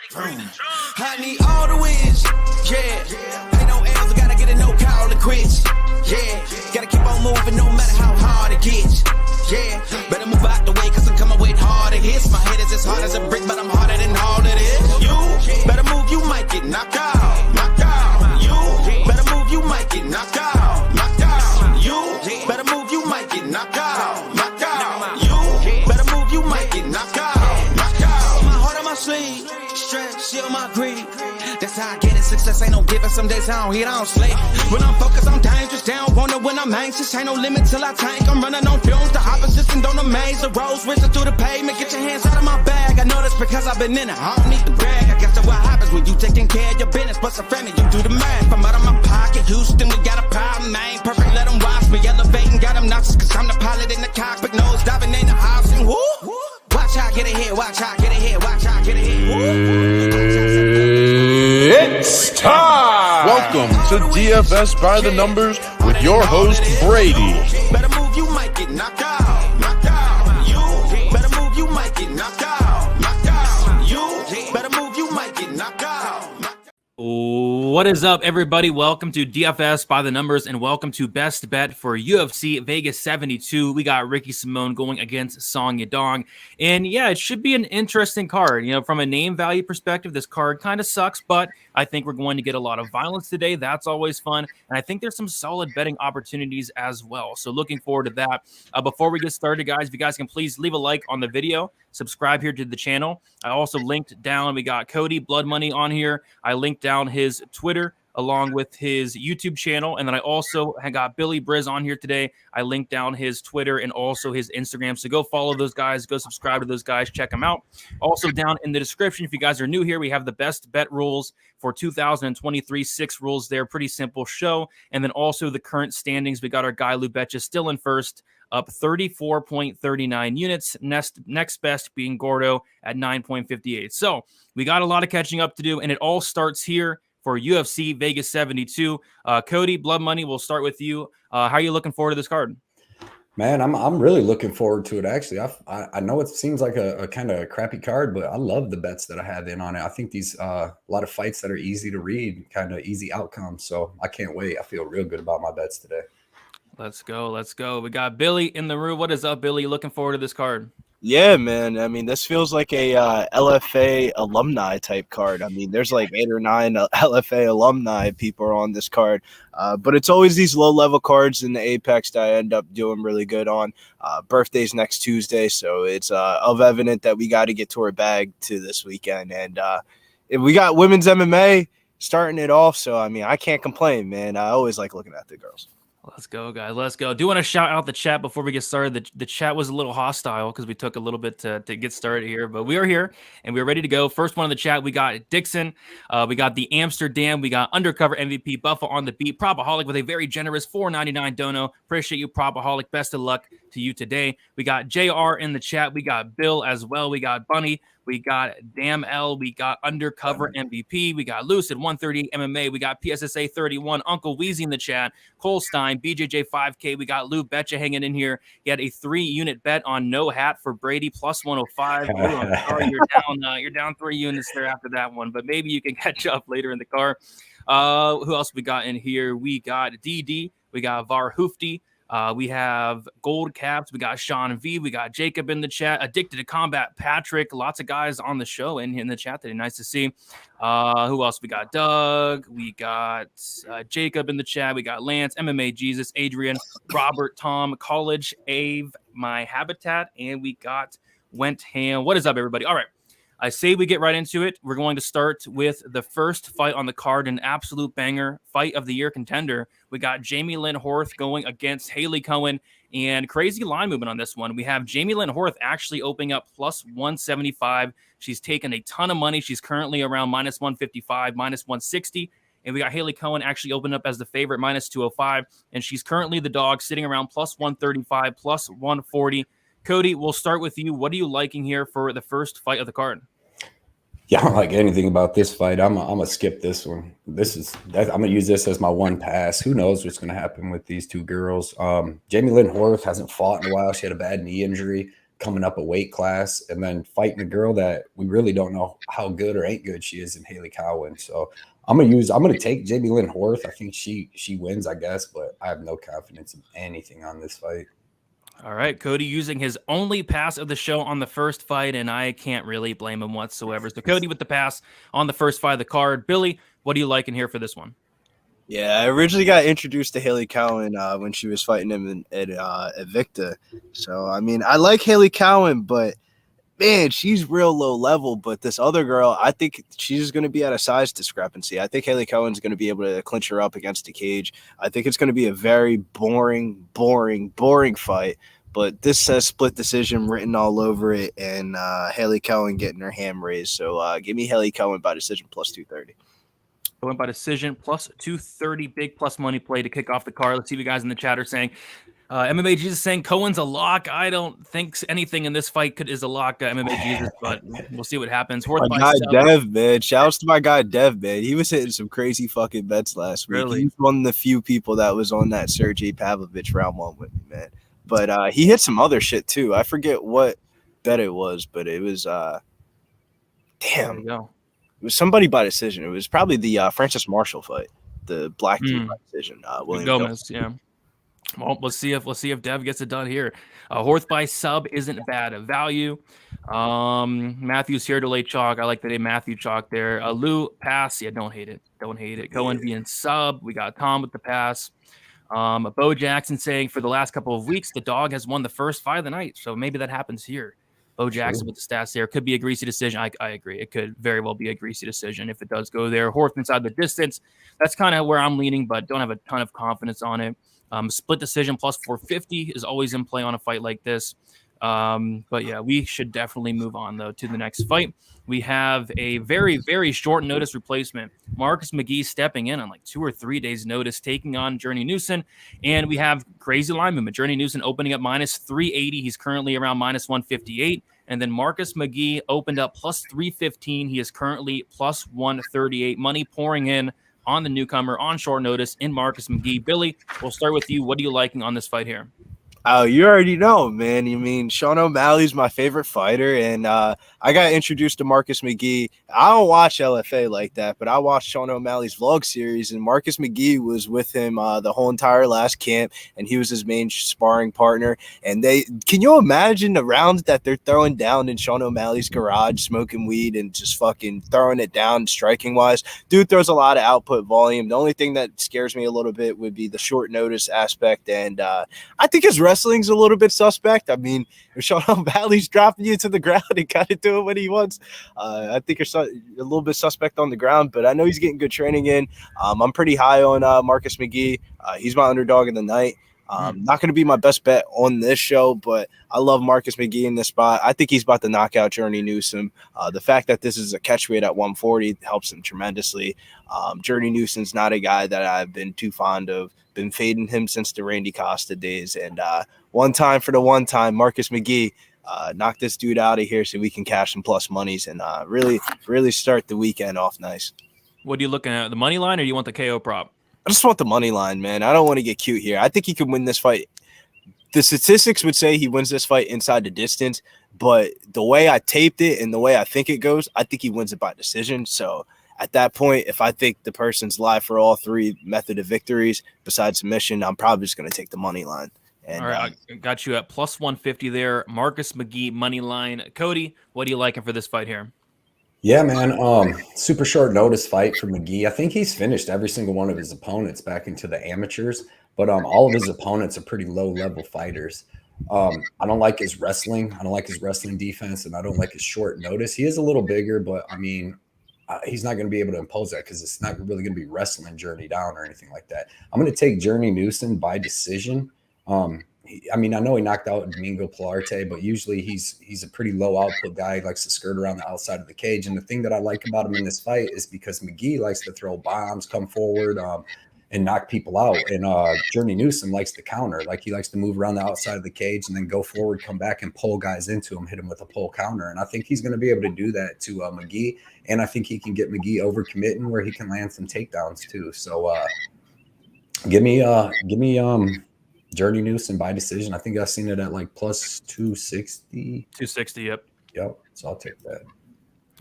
I need all the wins, yeah. Ain't no L's, I gotta get a no call to quits, yeah. Gotta keep on moving no matter how hard it gets, yeah. Better move out the way, cause I'm coming with harder hits. My head is as hard as a brick, but I'm harder than all of this. You better move, you might get knocked out, knocked out. You better move, you might get knocked out, knocked out. You better move, you might get knocked out, knocked out. You better move, you might get knocked out, knocked out. My heart on my sleeve, stress, shield my greed. That's how I get it, success ain't no given. Some days I don't hit, I don't sleep. When I'm focused, I'm dangerous, down, wonder when I'm anxious. Ain't no limit till I tank, I'm running on fumes. The opposition don't amaze, the roads racing through the pavement. Get your hands out of my bag, I know this because I've been in it. I don't need to brag, I guess that's what happens when you taking care of your business. But some family, you do the math, I'm out of my pocket. Houston, we got a problem, I ain't perfect, let them watch me. Elevating, got them nauseous, cause I'm the pilot in the cockpit. Nose diving in the house and whoo. Watch how I get it here, watch how I get it here, watch how I get it here. It's time! Welcome to DFS by the Numbers with your host, Brady. Better move, you might get knocked out, knocked out. You better move, you might get knocked out, knocked out. You better move, you might get knocked out, knocked out. What is up, everybody? Welcome to DFS by the Numbers and welcome to Best Bet for UFC Vegas 72. We got Ricky Simone going against Song Yadong. And yeah, it should be an interesting card. You know, from a name value perspective, this card kind of sucks, but I think we're going to get a lot of violence today. That's always fun. And I think there's some solid betting opportunities as well. So looking forward to that. Before we get started, guys, if you guys can please leave a like on the video, subscribe here to the channel. I also linked down, we got Cody Blood Money on here. I linked down his Twitter along with his YouTube channel. And then I also got Billy Briz on here today. I linked down his Twitter and also his Instagram. So go follow those guys, go subscribe to those guys, check them out. Also down in the description, if you guys are new here, we have the best bet rules for 2023, 6 rules there. Pretty simple show. And then also the current standings. We got our guy Lou Betya still in first, up 34.39 units. Next best being Gordo at 9.58. So we got a lot of catching up to do, and it all starts here for UFC Vegas 72. Cody, Blood Money, we'll start with you. How are you looking forward to this card? Man, I'm really looking forward to it, actually. I know it seems like a kind of crappy card, but I love the bets that I have in on it. I think these a lot of fights that are easy to read, kind of easy outcomes. So I can't wait. I feel real good about my bets today. Let's go. Let's go. We got Billy in the room. What is up, Billy? Looking forward to this card? Yeah, man. I mean, this feels like a LFA alumni type card. I mean, there's like 8 or 9 LFA alumni people are on this card. But it's always these low-level cards in the Apex that I end up doing really good on. Birthday's next Tuesday, so it's of evident that we got to get to our bag to this weekend. And we got women's MMA starting it off, so, I mean, I can't complain, man. I always like looking at the girls. Let's go, guys. Let's go. Do want to shout out the chat before we get started. The chat was a little hostile because we took a little bit to get started here, but we are here and we're ready to go. First one in the chat, we got Dixon. We got the Amsterdam. We got Undercover MVP, Buffa on the beat, Propaholic with a very generous $4.99 dono. Appreciate you, Propaholic. Best of luck to you today. We got JR in the chat. We got Bill as well. We got Bunny. We got Damn L. We got Undercover MVP. We got Lucid 138 MMA. We got PSSA 31. Uncle Weezy in the chat. Cole Stein, BJJ 5K. We got Lou Betya hanging in here. He had a 3-unit bet on no hat for Brady plus 105. Ooh, I'm sorry, you're down 3 units there after that one, but maybe you can catch up later in the car. Who else we got in here? We got DD. We got Var Hoofty. We have Gold Caps. We got Sean V. We got Jacob in the chat. Addicted to Combat Patrick. Lots of guys on the show and in the chat today. Nice to see. Who else? We got Doug. We got Jacob in the chat. We got Lance, MMA Jesus, Adrian, Robert, Tom, College, Ave, My Habitat, and we got Went Ham. What is up, everybody? All right. I say we get right into it. We're going to start with the first fight on the card, an absolute banger, fight of the year contender. We got Jamie Lynn Horth going against Haley Cohen, and crazy line movement on this one. We have Jamie Lynn Horth actually opening up plus 175. She's taken a ton of money. She's currently around minus 155, minus 160. And we got Haley Cohen actually opened up as the favorite, minus 205. And she's currently the dog sitting around plus 135, plus 140. Cody, we'll start with you. What are you liking here for the first fight of the card? Yeah, I don't like anything about this fight. I'm gonna skip this one. I'm gonna use this as my one pass. Who knows what's gonna happen with these two girls? Jamie Lynn Horth hasn't fought in a while. She had a bad knee injury. coming up a weight class and then fighting a girl that we really don't know how good or ain't good she is in Haley Cowan. So I'm gonna take Jamie Lynn Horth. I think she wins, I guess, but I have no confidence in anything on this fight. All right, Cody using his only pass of the show on the first fight, and I can't really blame him whatsoever. So Cody with the pass on the first fight of the card. Billy, what do you like in here for this one? Yeah, I originally got introduced to Haley Cowan when she was fighting him at Victa. So, I mean, I like Haley Cowan, but, man, she's real low level. But this other girl, I think she's going to be at a size discrepancy. I think Haley Cowan's going to be able to clinch her up against the cage. I think it's going to be a very boring fight. But this says split decision written all over it, and Haley Cowan getting her hand raised. So give me Haley Cowan by decision plus 230. I went by decision plus 230, big plus money play to kick off the card. Let's see what you guys in the chat are saying. MMA Jesus saying Cohen's a lock. I don't think anything in this fight is a lock, MMA Jesus, but we'll see what happens. My guy Dev, man. Shouts to my guy Dev, man. He was hitting some crazy fucking bets last week. Really? He's one of the few people that was on that Sergey Pavlovich round one with me, man. But he hit some other shit too. I forget what bet it was, but it was There you go. It was somebody by decision. It was probably the Francis Marshall fight, the black dude by decision. William Gomez, yeah. Well, let's see if Dev gets it done here. Horth by sub isn't bad of value. Matthew's here to lay chalk. I like the name Matthew chalk there. Lou pass. Yeah, don't hate it. Cohen being sub. We got Tom with the pass. Bo Jackson saying for the last couple of weeks the dog has won the first fight of the night, so maybe that happens here. Bo Jackson with the stats there. Could be a greasy decision. I agree. It could very well be a greasy decision if it does go there. Horth inside the distance. That's kind of where I'm leaning, but don't have a ton of confidence on it. Split decision plus 450 is always in play on a fight like this. But yeah, we should definitely move on though to the next fight. We have a very, very short notice replacement. Marcus McGee stepping in on like 2 or 3 days notice, taking on Journey Newson. And we have crazy line movement. Journey Newson opening up minus 380. He's currently around minus 158. And then Marcus McGee opened up plus 315. He is currently plus 138. Money pouring in on the newcomer on short notice in Marcus McGee. Billy, we'll start with you. What are you liking on this fight here? Oh, you already know, man. You mean Sean O'Malley's my favorite fighter, and I got introduced to Marcus McGee. I don't watch LFA like that, but I watched Sean O'Malley's vlog series, and Marcus McGee was with him the whole entire last camp, and he was his main sparring partner. And can you imagine the rounds that they're throwing down in Sean O'Malley's garage, smoking weed and just fucking throwing it down striking wise? Dude throws a lot of output volume. The only thing that scares me a little bit would be the short notice aspect, and I think his wrestling's a little bit suspect. I mean, if Sean O'Malley's dropping you to the ground and kind of doing what he wants, I think you're a little bit suspect on the ground, but I know he's getting good training in. I'm pretty high on Marcus McGee. He's my underdog of the night. Not going to be my best bet on this show, but I love Marcus McGee in this spot. I think he's about to knock out Journey Newsom. The fact that this is a catch weight at 140 helps him tremendously. Journey Newsom's not a guy that I've been too fond of. Been fading him since the Randy Costa days. And one time, Marcus McGee, knock this dude out of here so we can cash some plus monies and really start the weekend off nice. What are you looking at? The money line, or do you want the KO prop? I just want the money line, man. I don't want to get cute here. I think he can win this fight. The statistics would say he wins this fight inside the distance, but the way I taped it and the way I think it goes, I think he wins it by decision. So at that point, if I think the person's live for all three method of victories besides submission, I'm probably just going to take the money line. And, all right, I got you at plus 150 there. Marcus McGee money line. Cody, what are you liking for this fight here? Yeah, man. Super short notice fight for McGee. I think he's finished every single one of his opponents back into the amateurs, but all of his opponents are pretty low level fighters. I don't like his wrestling. I don't like his wrestling defense, and I don't like his short notice. He is a little bigger, but I mean, he's not going to be able to impose that because it's not really going to be wrestling Journey down or anything like that. I'm going to take Journey Newson by decision. I mean, I know he knocked out Domingo Pilarte, but usually he's a pretty low output guy. He likes to skirt around the outside of the cage. And the thing that I like about him in this fight is because McGee likes to throw bombs, come forward, and knock people out. And Journey Newsom likes to counter. Like, he likes to move around the outside of the cage and then go forward, come back and pull guys into him, hit him with a pull counter. And I think he's going to be able to do that to McGee. And I think he can get McGee overcommitting where he can land some takedowns too. So give me Journey Newsom by decision. I think I've seen it at like plus 260. 260. Yep. Yep. So I'll take that.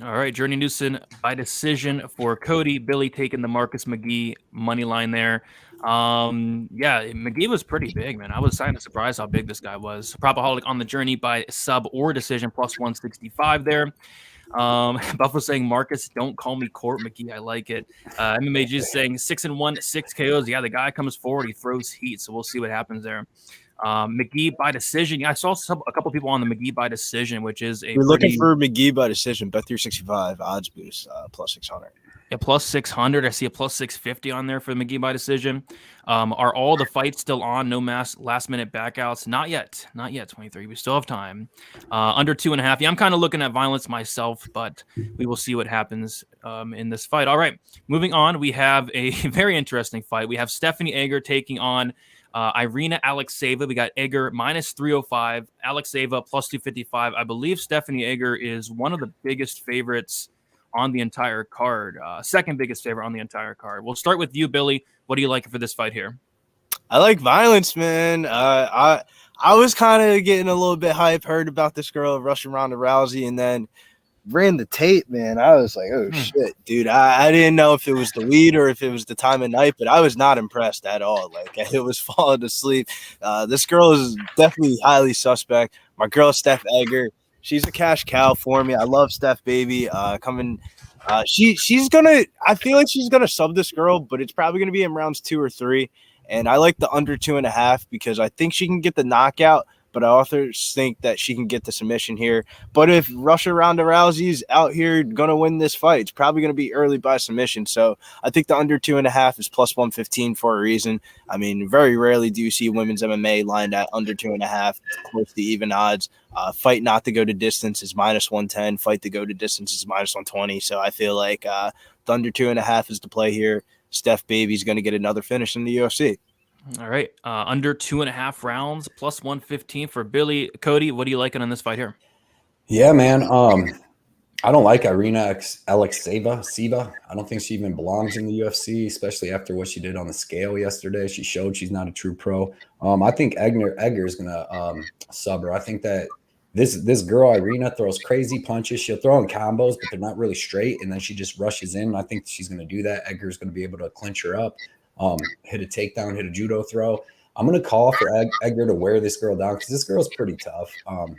All right, Journey Newsom by decision for Cody. Billy taking the Marcus McGee money line there. Yeah, McGee was pretty big, man. I was kind of surprised how big this guy was. Propaholic on the Journey by sub or decision plus 165 there. Buffalo saying Marcus, don't call me Court McGee. I like it. MMA just saying 6-1, 6 KOs. Yeah, the guy comes forward, he throws heat, so we'll see what happens there. McGee by decision. Yeah, I saw a couple people on the McGee by decision, which is we're looking for McGee by decision. Bet 365 odds boost plus 600. Yeah, plus 600. I see a plus 650 on there for the McGee by decision. Are all the fights still on? No last minute backouts? Not yet. 23. We still have time. Under 2.5. Yeah, I'm kind of looking at violence myself, but we will see what happens in this fight. All right, moving on. We have a very interesting fight. We have Stephanie Egger taking on Irina Alexeva. We got Egger minus 305, Alexeva plus 255. I believe Stephanie Egger is one of the biggest favorites on the entire card. Second biggest favorite on the entire card. We'll start with you, Billy. What do you like for this fight here? I like violence, man. I was kind of getting a little bit hype, heard about this girl rushing Ronda Rousey, and then ran the tape, man. I was like, oh shit, dude. I didn't know if it was the weed or if it was the time of night, but I was not impressed at all. Like, it was falling asleep. This girl is definitely highly suspect. My girl Steph Egger, she's a cash cow for me. I love Steph, baby. She's gonna. I feel like she's gonna sub this girl, but it's probably gonna be in rounds 2 or 3. And I like the under 2.5 because I think she can get the knockout, but I also think that she can get the submission here. But if Ronda Rousey's out here going to win this fight, it's probably going to be early by submission. So I think the under 2.5 is plus 115 for a reason. I mean, very rarely do you see women's MMA lined at under 2.5, close to even odds. Fight not to go to distance is minus 110. Fight to go to distance is minus 120. So I feel like the under 2.5 is the play here. Steph Baby's going to get another finish in the UFC. All right. Under 2.5 rounds, plus 115 for Billy. Cody, what are you liking on this fight here? Yeah, man. I don't like Irina Alexeva. I don't think she even belongs in the UFC, especially after what she did on the scale yesterday. She showed she's not a true pro. I think Egger is going to sub her. I think that this girl, Irina, throws crazy punches. She'll throw in combos, but they're not really straight, and then she just rushes in. I think she's going to do that. Egger's going to be able to clinch her up. Hit a takedown, hit a judo throw. I'm going to call for Egger to wear this girl down because this girl's pretty tough. I'm going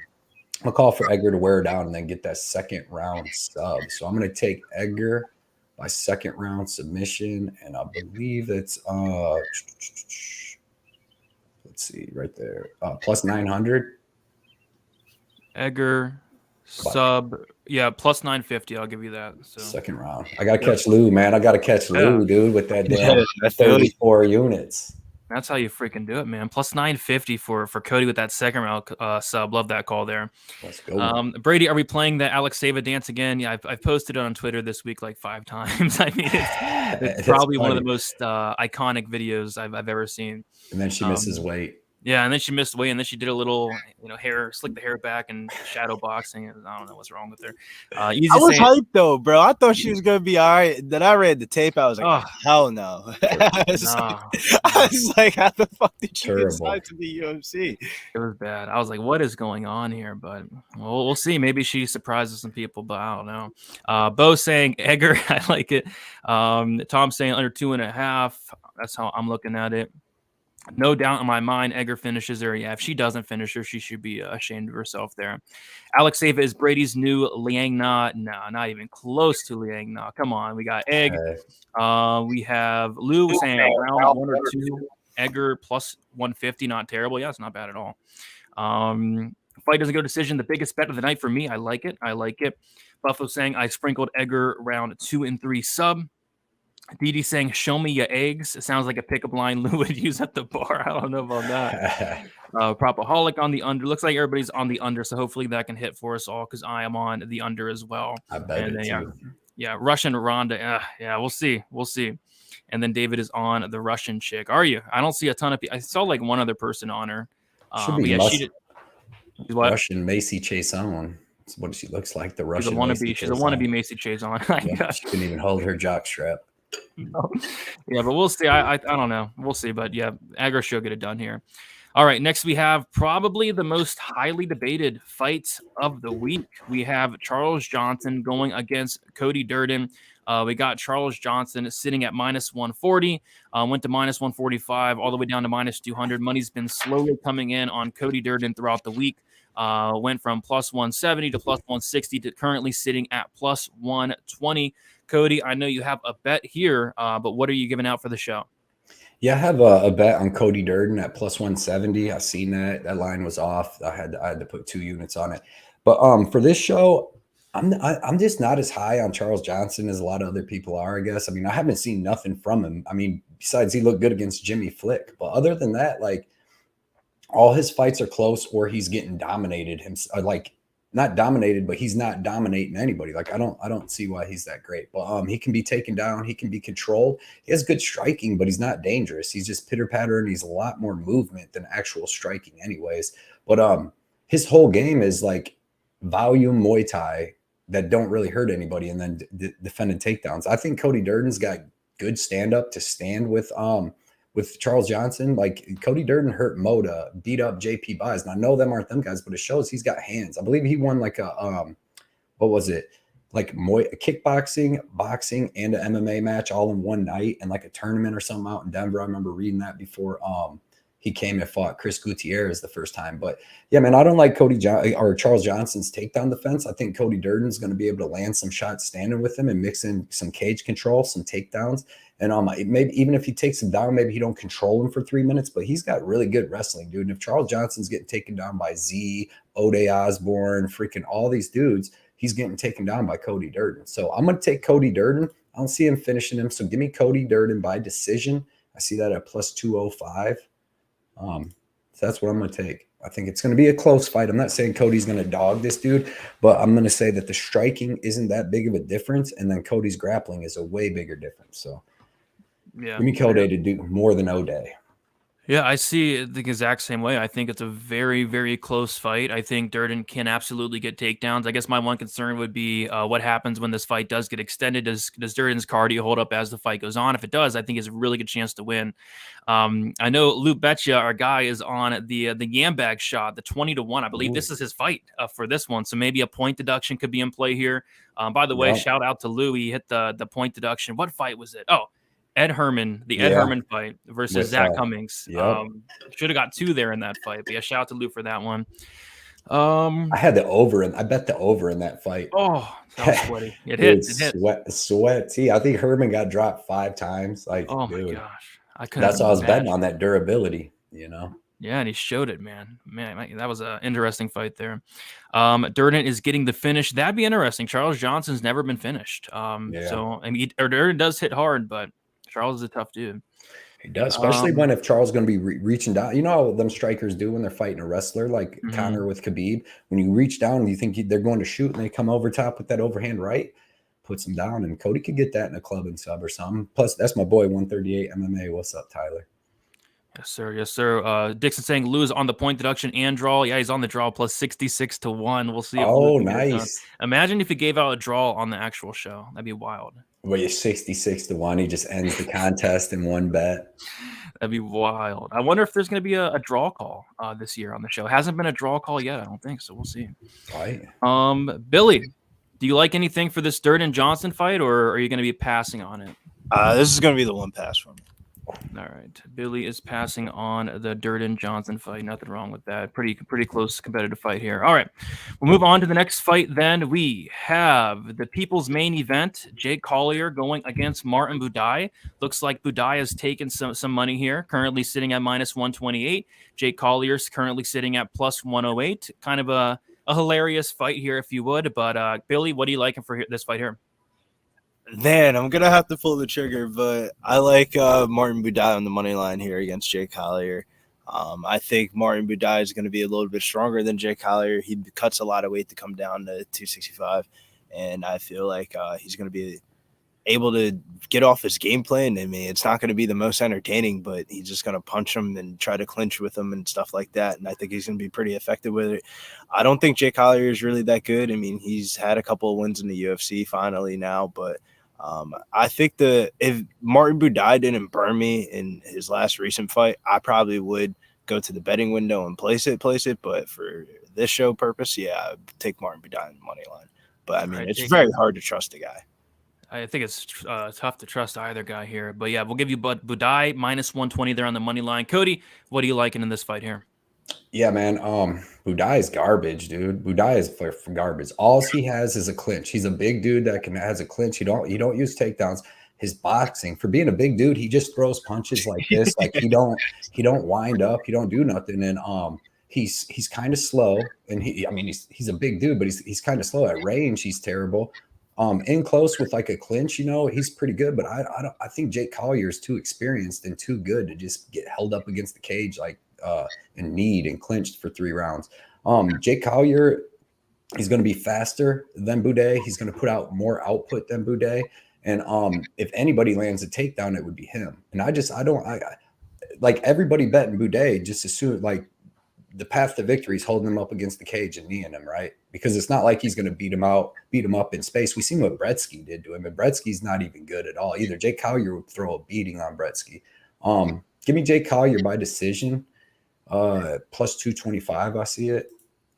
to call for Egger to wear her down and then get that second round sub. So I'm going to take Egger by second round submission, and I believe it's let's see right there, plus 900. Egger sub, yeah, plus 950. I'll give you that. So second round. I got to catch Lou, man. I got to catch Lou, dude, with that damn 34 units. That's how you freaking do it, man. Plus 950 for Cody with that second round sub. Love that call there. Let's go. Brady, are we playing the Alexeva dance again? Yeah, I've posted it on Twitter this week like 5 times. I mean, it's probably one of the most iconic videos I've ever seen. And then she misses weight. Yeah, and then she missed weight, and then she did a little, slick the hair back and shadow boxing. I don't know what's wrong with her. I was hyped though, bro. I thought she was gonna be all right. Then I read the tape. I was like, oh, hell no. I was like, how the fuck did she get signed to the UFC? It was bad. I was like, what is going on here? But we'll see. Maybe she surprises some people, but I don't know. Bo saying Egger, I like it. Tom saying under 2.5. That's how I'm looking at it. No doubt in my mind, Egger finishes her. Yeah, if she doesn't finish her, she should be ashamed of herself there. Alexeva is Brady's new Liang Na. No, not even close to Liang Na. Come on, we got Egg. We have Lou saying round 1 or 2. Egger plus 150, not terrible. Yeah, it's not bad at all. Fight doesn't go decision. The biggest bet of the night for me. I like it. Buffalo saying I sprinkled Egger round 2 and 3 sub. Didi saying, show me your eggs. It sounds like a pickup line Lou would use at the bar. I don't know about that. Propaholic on the under. Looks like everybody's on the under, so hopefully that can hit for us all because I am on the under as well. I bet it too. Yeah, Russian Ronda. Yeah, we'll see. And then David is on the Russian chick. Are you? I don't see a ton of people. I saw like one other person on her. Should be she did. Russian Macy Chason. That's what she looks like. The Russian. She's a wannabe Macy Chason. Yeah, she couldn't even hold her jock strap. No. Yeah, but we'll see. I don't know. We'll see. But yeah, Agro should get it done here. All right, next we have probably the most highly debated fight of the week. We have Charles Johnson going against Cody Durden. We got Charles Johnson sitting at minus 140, went to minus 145, all the way down to minus 200. Money's been slowly coming in on Cody Durden throughout the week. Went from plus 170 to plus 160 to currently sitting at plus 120. Cody, I know you have a bet here, but what are you giving out for the show? Yeah, I have a bet on Cody Durden at plus 170. I seen that line was off. I had to put 2 units on it. But for this show, I'm just not as high on Charles Johnson as a lot of other people are, I guess. I mean, I haven't seen nothing from him. I mean, besides he looked good against Jimmy Flick, but other than that, like all his fights are close or he's getting dominated like not dominated, but he's not dominating anybody. Like I don't see why he's that great. But he can be taken down, he can be controlled. He has good striking, but he's not dangerous. He's just pitter patter, and he's a lot more movement than actual striking, anyways. But his whole game is like volume Muay Thai that don't really hurt anybody, and then defending takedowns. I think Cody Durden's got good stand up to stand with Charles Johnson. Like Cody Durden hurt Moda, beat up JP Buys. And I know them aren't them guys, but it shows he's got hands. I believe he won like a what was it? Like kickboxing, boxing, and an MMA match all in one night, and like a tournament or something out in Denver. I remember reading that before he came and fought Chris Gutierrez the first time. But yeah, man, I don't like Charles Johnson's takedown defense. I think Cody Durden's going to be able to land some shots standing with him and mix in some cage control, some takedowns. And maybe even if he takes him down, maybe he don't control him for 3 minutes, but he's got really good wrestling, dude. And if Charles Johnson's getting taken down by Z, Ode Osborne, freaking all these dudes, he's getting taken down by Cody Durden. So I'm going to take Cody Durden. I don't see him finishing him. So give me Cody Durden by decision. I see that at plus 205. So that's what I'm going to take. I think it's going to be a close fight. I'm not saying Cody's going to dog this dude, but I'm going to say that the striking isn't that big of a difference. And then Cody's grappling is a way bigger difference. So yeah, give me Cody to do more than O'Day. Yeah, I see it the exact same way. I think it's a very, very close fight. I think Durden can absolutely get takedowns. I guess my one concern would be what happens when this fight does get extended. Does Durden's cardio hold up as the fight goes on? If it does, I think he has a really good chance to win. I know Luke Betya, our guy, is on the Yambag shot, the 20-1. I believe this is his fight for this one. So maybe a point deduction could be in play here. By the way, shout out to Lou. He hit the point deduction. What fight was it? Oh, Ed Herman, Ed Herman fight versus Zach Cummings. Should have got 2 there in that fight. But yeah, shout out to Lou for that one. I had the over, and I bet the over in that fight. Oh, that was sweaty. It hit. Sweat. See, I think Herman got dropped 5 times. Like, oh dude, my gosh, that's why I was betting on that durability. You know. Yeah, and he showed it, man. That was an interesting fight there. Durden is getting the finish. That'd be interesting. Charles Johnson's never been finished. So I mean, Durden does hit hard, but Charles is a tough dude. He does, especially if Charles is going to be reaching down. You know how them strikers do when they're fighting a wrestler, like Conor with Khabib. When you reach down and you think they're going to shoot, and they come over top with that overhand right, puts them down. And Cody could get that in a club and sub or something. Plus, that's my boy, 138 MMA. What's up, Tyler? Yes, sir. Yes, sir. Dixon saying Lou is on the point deduction and draw. Yeah, he's on the draw plus 66-1. We'll see. If nice. Imagine if he gave out a draw on the actual show. That'd be wild. Well, you're 66-1. He just ends the contest in one bet. That'd be wild. I wonder if there's going to be a draw call this year on the show. Hasn't been a draw call yet, I don't think. So we'll see. Right. Billy, do you like anything for this Durden Johnson fight, or are you going to be passing on it? This is going to be the one pass for me. All right. Billy is passing on the Durden Johnson fight. Nothing wrong with that. Pretty close competitive fight here. All right. We'll move on to the next fight then. We have the people's main event, Jake Collier going against Martin Budai. Looks like Budai has taken some money here, currently sitting at minus 128. Jake Collier's currently sitting at plus 108. Kind of a hilarious fight here, if you would. But Billy, what are you liking for this fight here? Man, I'm going to have to pull the trigger, but I like Martin Budai on the money line here against Jake Collier. I think Martin Budai is going to be a little bit stronger than Jake Collier. He cuts a lot of weight to come down to 265, and I feel like he's going to be able to get off his game plan. I mean, it's not going to be the most entertaining, but he's just going to punch him and try to clinch with him and stuff like that, and I think he's going to be pretty effective with it. I don't think Jake Collier is really that good. I mean, he's had a couple of wins in the UFC finally now, but I think if Martin Budai didn't burn me in his last recent fight, I probably would go to the betting window and place it. But for this show purpose, yeah, I'd take Martin Budai on the money line. But I mean, it's very hard to trust the guy. I think it's tough to trust either guy here. But yeah, we'll give you Budai minus 120 there on the money line. Cody, what are you liking in this fight here? Yeah, man. Budai is garbage, dude. Budai is for garbage. All he has is a clinch. He's a big dude that has a clinch. He don't use takedowns. His boxing, for being a big dude, he just throws punches like this. Like he don't wind up. He don't do nothing. And he's kind of slow. And he's a big dude, but he's kind of slow at range. He's terrible. In close with like a clinch, he's pretty good. But I think Jake Collier is too experienced and too good to just get held up against the cage and kneed and clinched for 3 rounds. Jake Collier, he's going to be faster than Budai. He's going to put out more output than Budai. And if anybody lands a takedown, it would be him. And I like everybody betting Budai just assume like the path to victory is holding him up against the cage and kneeing him, right? Because it's not like he's going to beat him up in space. We seen what Bretsky did to him, and Bretsky's not even good at all either. Jake Collier would throw a beating on Bretsky. Give me Jake Collier by decision. Plus 225. I see it.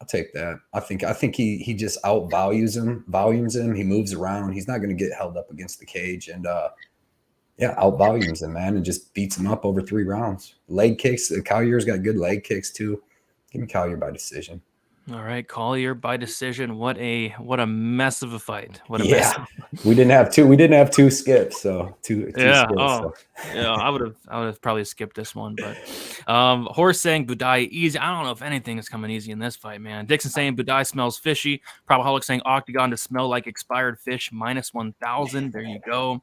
I'll take that. I think he just volumes him. He moves around. He's not going to get held up against the cage, and outvolumes him, man, and just beats him up over 3 rounds. Leg kicks. Collier's got good leg kicks too. Give me Collier by decision. All right, Collier by decision. What a mess of a fight. Mess. We didn't have two skips, so two yeah. skips. So. Yeah, I would have probably skipped this one, but Horse saying Budai easy. I don't know if anything is coming easy in this fight, man. Dixon saying Budai smells fishy. Probaholic saying Octagon to smell like expired fish minus 1,000. There you go.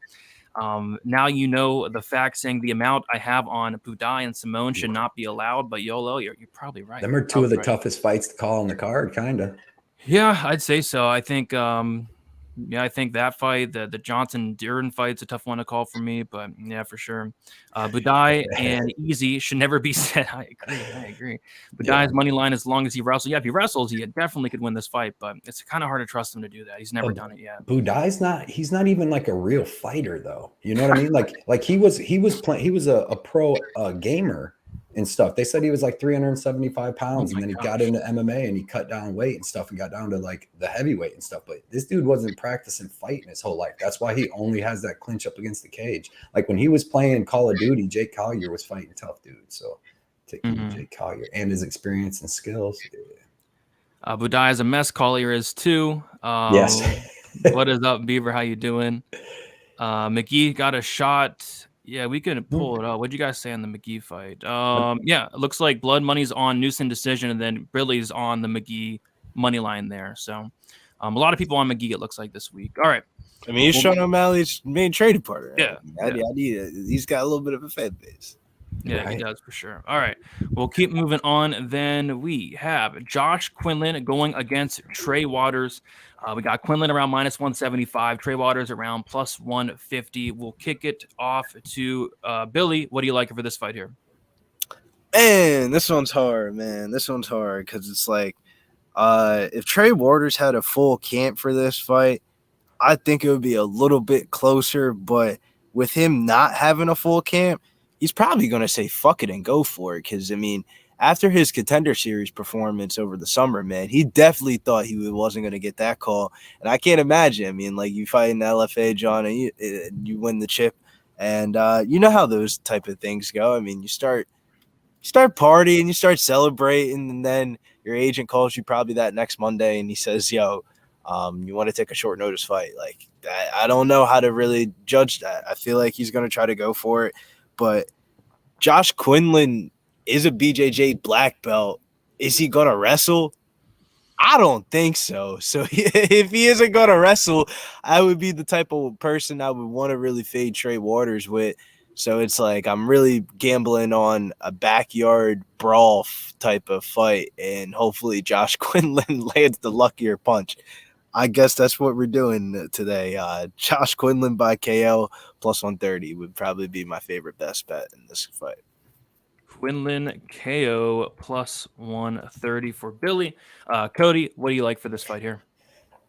Now you know the fact, saying the amount I have on Budai and Simone should not be allowed, but YOLO, you're probably right. Them are two of the toughest fights to call on the card, kind of. Yeah, I'd say so. I think I think that fight, the Johnson Duran fight's a tough one to call for me, but yeah, for sure. Budai and Easy should never be said. I agree. Budai's money line, as long as he wrestles. Yeah, if he wrestles, he definitely could win this fight, but it's kind of hard to trust him to do that. He's never done it yet. Budai's he's not even like a real fighter though. You know what I mean? like he was a pro gamer and stuff. They said he was like 375 pounds, and then he got into MMA and he cut down weight and stuff and got down to like the heavyweight and stuff. But this dude wasn't practicing fighting his whole life. That's why he only has that clinch up against the cage. Like when he was playing Call of Duty, Jake Collier was fighting tough dudes. So take Jake Collier and his experience and skills. Yeah. Budai is a mess. Collier is too. Yes. What is up, Beaver? How you doing? McGee got a shot. Yeah, we could pull it up. What'd you guys say on the McGee fight? Yeah, it looks like Blood Money's on Newson decision, and then Billy's on the McGee money line there. So a lot of people on McGee, it looks like, this week. All right. I mean, he's Sean O'Malley's main trading partner. Yeah. He's got a little bit of a fan base. Yeah, right. He does for sure. All right. We'll keep moving on. Then we have Josh Quinlan going against Trey Waters. We got Quinlan around minus 175. Trey Waters around plus 150. We'll kick it off to Billy. What do you like for this fight here? Man, this one's hard, man. This one's hard because it's like if Trey Waters had a full camp for this fight, I think it would be a little bit closer. But with him not having a full camp, he's probably going to say fuck it and go for it. Because, I mean, after his Contender Series performance over the summer, man, he definitely thought he wasn't going to get that call. And I can't imagine. I mean, like, you fight in the LFA, John, and you win the chip. And you know how those type of things go. I mean, you start partying, you start celebrating, and then your agent calls you probably that next Monday, and he says, yo, you want to take a short notice fight. Like, I don't know how to really judge that. I feel like he's going to try to go for it. But Josh Quinlan is a BJJ black belt. Is he going to wrestle? I don't think so. So if he isn't going to wrestle, I would be the type of person I would want to really fade Trey Waters with. So it's like I'm really gambling on a backyard brawl type of fight, and hopefully Josh Quinlan lands the luckier punch. I guess that's what we're doing today. Josh Quinlan by KO plus 130 would probably be my favorite best bet in this fight. Quinlan KO plus 130 for Billy. Cody, what do you like for this fight here?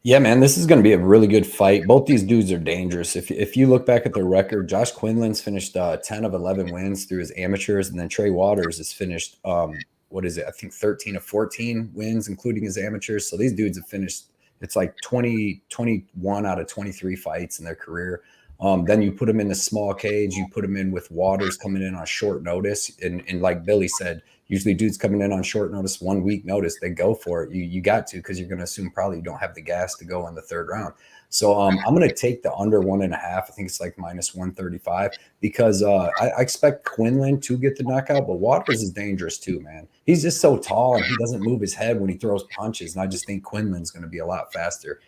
Yeah, man, this is going to be a really good fight. Both these dudes are dangerous. If you look back at their record, Josh Quinlan's finished 10 of 11 wins through his amateurs, and then Trey Waters has finished what is it? I think 13 of 14 wins, including his amateurs. So these dudes have finished. It's like 21 out of 23 fights in their career. Then you put them in the small cage. You put them in with Waters coming in on short notice, and like Billy said, usually dudes coming in on short notice, 1 week notice, they go for it. You got to, because you're going to assume probably you don't have the gas to go in the third round. So I'm going to take the under 1.5. I think it's like minus 135, because I expect Quinlan to get the knockout, but Waters is dangerous too, man. He's just so tall and he doesn't move his head when he throws punches. And I just think Quinlan's going to be a lot faster.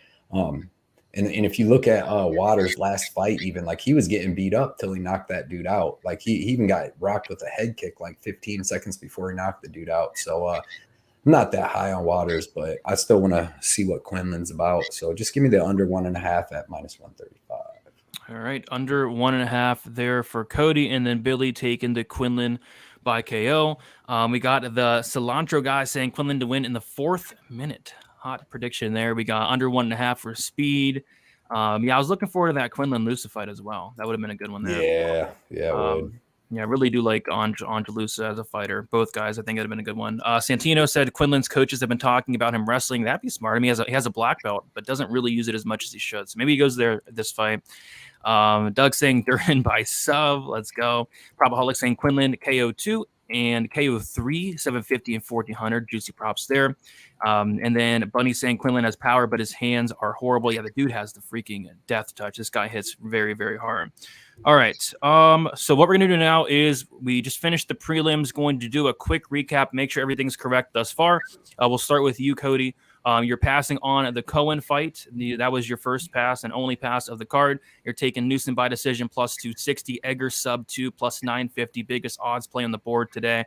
And if you look at Waters' last fight, even like he was getting beat up till he knocked that dude out. Like he even got rocked with a head kick like 15 seconds before he knocked the dude out. So I'm not that high on Waters, but I still want to see what Quinlan's about. So just give me the under 1.5 at minus 135. All right, under 1.5 there for Cody, and then Billy taking the Quinlan by KO. We got the Cilantro guy saying Quinlan to win in the 4th minute. Hot prediction there. We got under 1.5 for speed. I was looking forward to that Quinlan Lusa fight as well. That would have been a good one there. Yeah, it would. Yeah, I really do like Angelusa as a fighter. Both guys, I think, would have been a good one. Santino said Quinlan's coaches have been talking about him wrestling. That'd be smart. I mean, he has a black belt, but doesn't really use it as much as he should. So maybe he goes there this fight. Doug saying Durden by sub. Let's go. Probaholic saying Quinlan KO2 and KO3, 750 and 1400. Juicy props there. And then Bunny saying Quinlan has power, but his hands are horrible. Yeah, the dude has the freaking death touch. This guy hits very, very hard. All right. So what we're going to do now is we just finished the prelims, going to do a quick recap, make sure everything's correct thus far. We'll start with you, Cody. You're passing on the Cohen fight. That was your first pass and only pass of the card. You're taking Newsom by decision plus 260, Egger sub 2 plus 950, biggest odds play on the board today.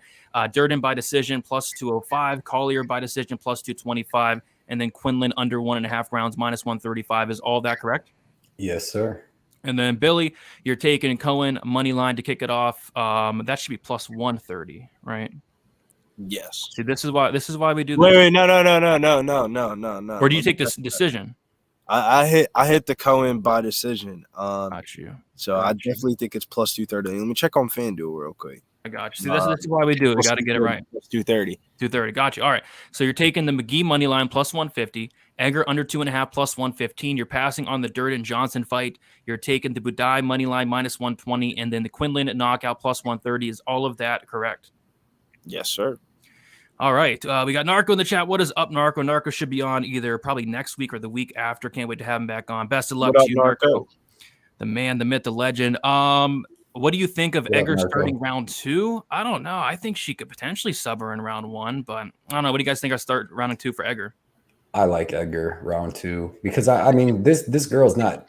Durden by decision plus 205, Collier by decision plus 225, and then Quinlan under 1.5 rounds minus 135. Is all that correct? Yes, sir. And then Billy, you're taking Cohen money line to kick it off. That should be plus 130, right? Yes. See, this is why we do this. Wait, no. Or do you take this decision? I hit the Cohen by decision. Got you. So I definitely think it's plus 230. Let me check on FanDuel real quick. I got you. See, this is why we do it. We got to get it right. Plus 230. 230. Got you. All right. So you're taking the McGee money line plus 150, Egger under 2.5 plus 115. You're passing on the Durden Johnson fight. You're taking the Budai money line minus 120, and then the Quinlan knockout plus 130. Is all of that correct? Yes, sir. All right. We got Narco in the chat. What is up, Narco? Narco should be on either probably next week or the week after. Can't wait to have him back on. Best of luck to you, Narco. The man, the myth, the legend. What do you think of Egger starting round 2? I don't know. I think she could potentially sub her in round 1, but I don't know. What do you guys think I start round 2 for Egger? I like Edgar round 2 because I mean this girl's not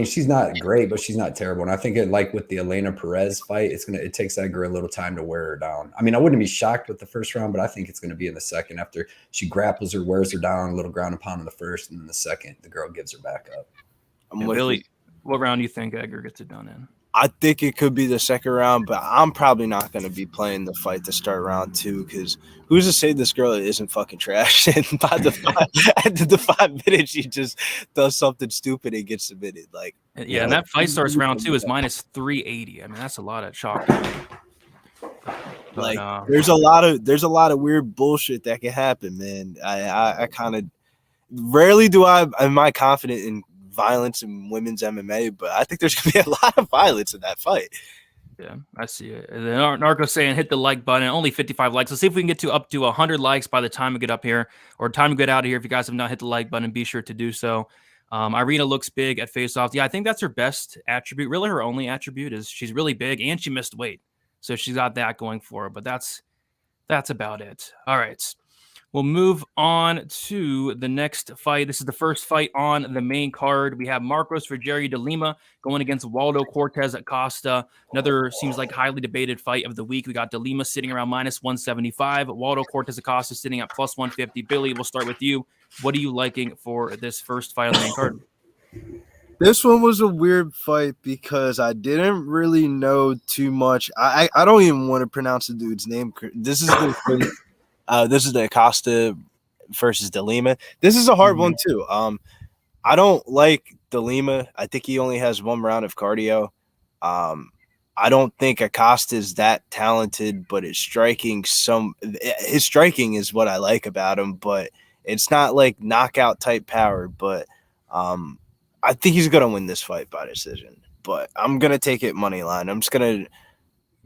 she's not great, but she's not terrible. And I think like with the Elena Perez fight, it takes Edgar a little time to wear her down. I mean, I wouldn't be shocked with the first round, but I think it's going to be in the second after she grapples her, wears her down, a little ground and pound in the first, and then the second the girl gives her back up. Billy, what round do you think Edgar gets it done in? I think it could be the second round, but I'm probably not going to be playing the fight to start round 2 because who's to say this girl isn't fucking trash? And by the 5 minutes, she just does something stupid and gets submitted. And that fight starts round 2 is minus 380. I mean, that's a lot of chalk. There's a lot of weird bullshit that can happen, man. I kind of rarely am I confident in violence in women's MMA, but I think there's gonna be a lot of violence in that fight. Yeah, I see it. And then Narco saying hit the like button. Only 55 likes. Let's see if we can get to up to 100 likes by the time we get up here, or time to get out of here. If you guys have not hit the like button, be sure to do so. Irina looks big at face-off. Yeah, I think that's her best attribute. Really, her only attribute is she's really big and she missed weight, so she's got that going for her. But that's about it. All right. We'll move on to the next fight. This is the first fight on the main card. We have Marcos Rogério de Lima going against Waldo Cortez Acosta. Another seems like highly debated fight of the week. We got de Lima sitting around minus 175. Waldo Cortez Acosta sitting at plus 150. Billy, we'll start with you. What are you liking for this first fight on the main card? This one was a weird fight because I didn't really know too much. I don't even want to pronounce the dude's name. This is the Acosta versus de Lima. This is a hard one too. I don't like DeLima. I think he only has 1 round of cardio. I don't think Acosta is that talented, but his striking is what I like about him, but it's not like knockout type power. But I think he's gonna win this fight by decision. But I'm gonna take it money line. I'm just gonna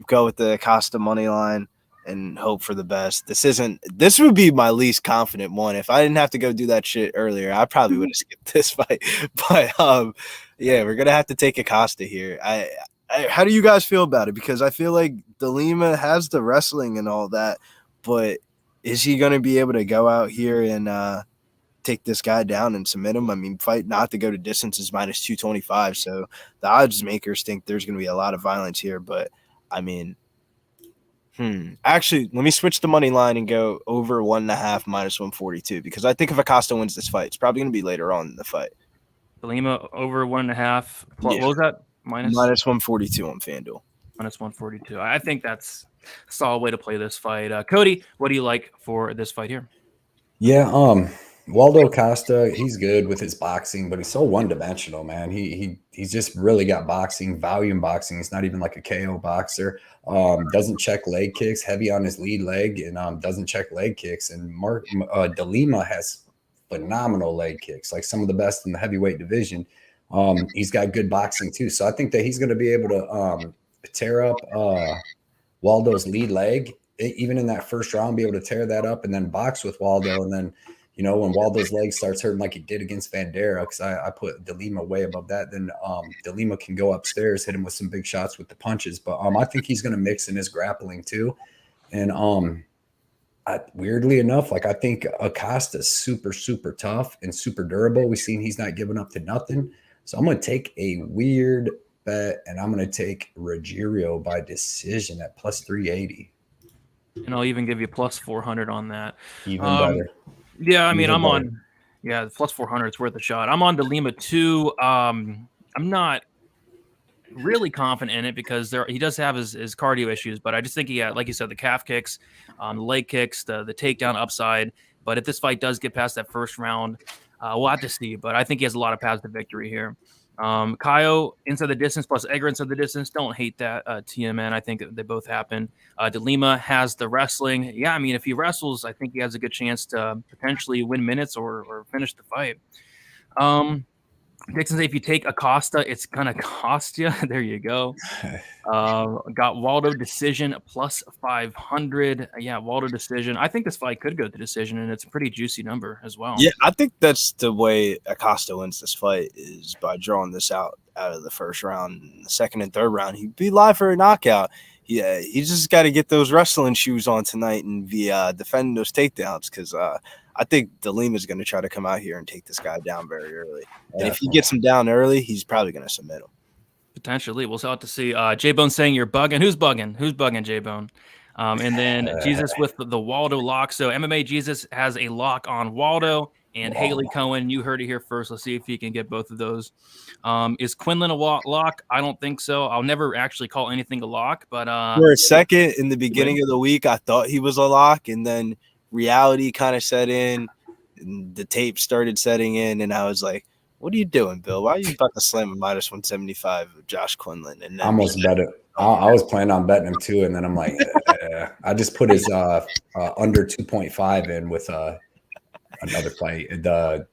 go with the Acosta money line and hope for the best. This would be my least confident one. If I didn't have to go do that shit earlier, I probably would have skipped this fight. But yeah, we're gonna have to take Acosta here. How do you guys feel about it? Because I feel like DeLima has the wrestling and all that, but is he gonna be able to go out here and take this guy down and submit him? I mean, fight not to go to distance is minus 225, so the odds makers think there's gonna be a lot of violence here, but I mean, actually, let me switch the money line and go over 1.5 minus 142, because I think if Acosta wins this fight, it's probably going to be later on in the fight. DeLima over 1.5. Yeah. What was that? Minus 142 on FanDuel. Minus 142. I think that's a solid way to play this fight. Cody, what do you like for this fight here? Yeah, Waldo Costa, he's good with his boxing, but he's so one-dimensional, man. He's just really got boxing, volume boxing. He's not even like a KO boxer. Doesn't check leg kicks, heavy on his lead leg, and doesn't check leg kicks. And DeLima has phenomenal leg kicks, like some of the best in the heavyweight division. He's got good boxing too. So I think that he's going to be able to tear up Waldo's lead leg, even in that first round, be able to tear that up and then box with Waldo. And then, you know, when Waldo's leg starts hurting like he did against Vandera, because I put DeLima way above that, then DeLima can go upstairs, hit him with some big shots with the punches. But I think he's going to mix in his grappling too. And weirdly enough, like I think Acosta's super, super tough and super durable. We've seen he's not giving up to nothing. So I'm going to take a weird bet, and I'm going to take Ruggiero by decision at plus 380. And I'll even give you plus 400 on that. Even better. Yeah, I mean, Even I'm better. on. Yeah, plus 400. It's worth a shot. I'm on DeLima too. I'm not really confident in it because he does have his cardio issues, but I just think he had, like you said, the calf kicks, the leg kicks, the takedown upside. But if this fight does get past that first round, we'll have to see. But I think he has a lot of paths to victory here. Kaio inside the distance plus Egger inside the distance. Don't hate that. TMN. I think they both happen. DeLima has the wrestling. Yeah, I mean, if he wrestles, I think he has a good chance to potentially win minutes or finish the fight. Dixon says if you take Acosta, it's gonna cost you. There you go. Got Waldo decision plus 500. Yeah, Waldo decision. I think this fight could go to decision, and it's a pretty juicy number as well. Yeah, I think that's the way Acosta wins this fight, is by drawing this out of the first round. In the second and third round, he'd be live for a knockout. Yeah, he just got to get those wrestling shoes on tonight and be defending those takedowns, because I think DeLima is going to try to come out here and take this guy down very early. And if he gets him down early, he's probably going to submit him. Potentially. We'll have to see. J-Bone saying you're bugging. Who's bugging? Who's bugging, J-Bone? And then Jesus with the Waldo lock. So MMA Jesus has a lock on Waldo and Haley Cohen. You heard it here first. Let's see if you can get both of those. Is Quinlan a lock? I don't think so. I'll never actually call anything a lock. But for a second in the beginning of the week, I thought he was a lock, and then reality kind of set in, and the tape started setting in, and I was like, what are you doing, Bill? Why are you about to slam a minus 175 with Josh Quinlan? And then I almost bet it. I was planning on betting him too, and then I'm like, I just put his under 2.5 in with another fight. The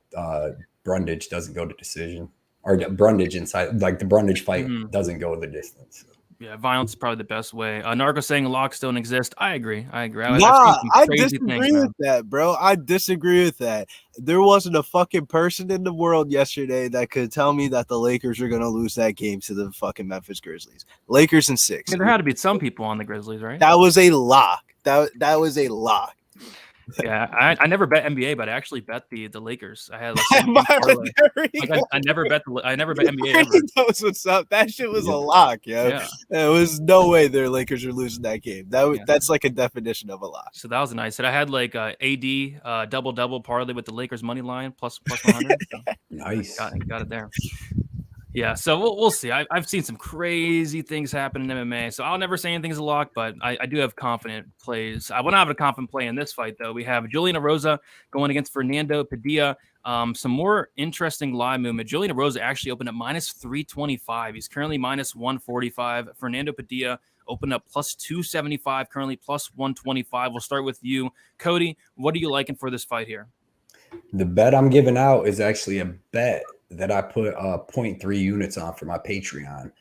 Brundage doesn't go to decision, or Brundage inside, like the Brundage fight doesn't go the distance. Yeah, violence is probably the best way. Narco saying locks don't exist. I agree. I disagree with that, bro. I disagree with that. There wasn't a fucking person in the world yesterday that could tell me that the Lakers are going to lose that game to the fucking Memphis Grizzlies. Lakers in 6. Yeah, there had to be some people on the Grizzlies, right? That was a lock. That was a lock. Yeah, I never bet NBA, but I actually bet the Lakers. I had like I never bet NBA ever. Knows what's up. That shit was a lock, yo. Yeah. There was no way their Lakers are losing that game. That's like a definition of a lock. So that was a nice. And I had like AD double parlay with the Lakers money line plus 100. So nice. Got it there. Yeah, so we'll see. I've seen some crazy things happen in MMA, so I'll never say anything's a lock, but I do have confident plays. I want to have a confident play in this fight, though. We have Juliana Rosa going against Fernando Padilla. Some more interesting live movement. Julian Erosa actually opened up minus 325. He's currently minus 145. Fernando Padilla opened up plus 275, currently plus 125. We'll start with you, Cody. What are you liking for this fight here? The bet I'm giving out is actually a bet that I put 0.3 units on for my Patreon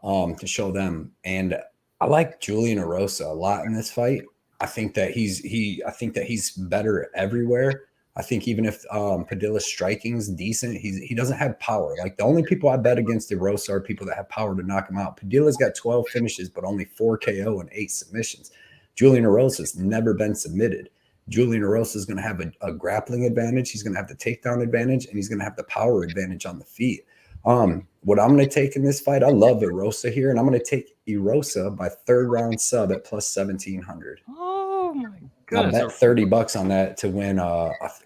to show them. And I like Julian Erosa a lot in this fight. I think that he's better everywhere. I think even if Padilla's striking's decent, he doesn't have power. Like the only people I bet against Erosa are people that have power to knock him out. Padilla's got 12 finishes, but only 4 KO and 8 submissions. Julian Erosa's never been submitted. Julian Erosa is going to have a grappling advantage. He's going to have the takedown advantage, and he's going to have the power advantage on the feet. What I'm going to take in this fight, I love Erosa here, and I'm going to take Erosa by third round sub at plus 1,700. Oh my goodness! I bet $30 on that to win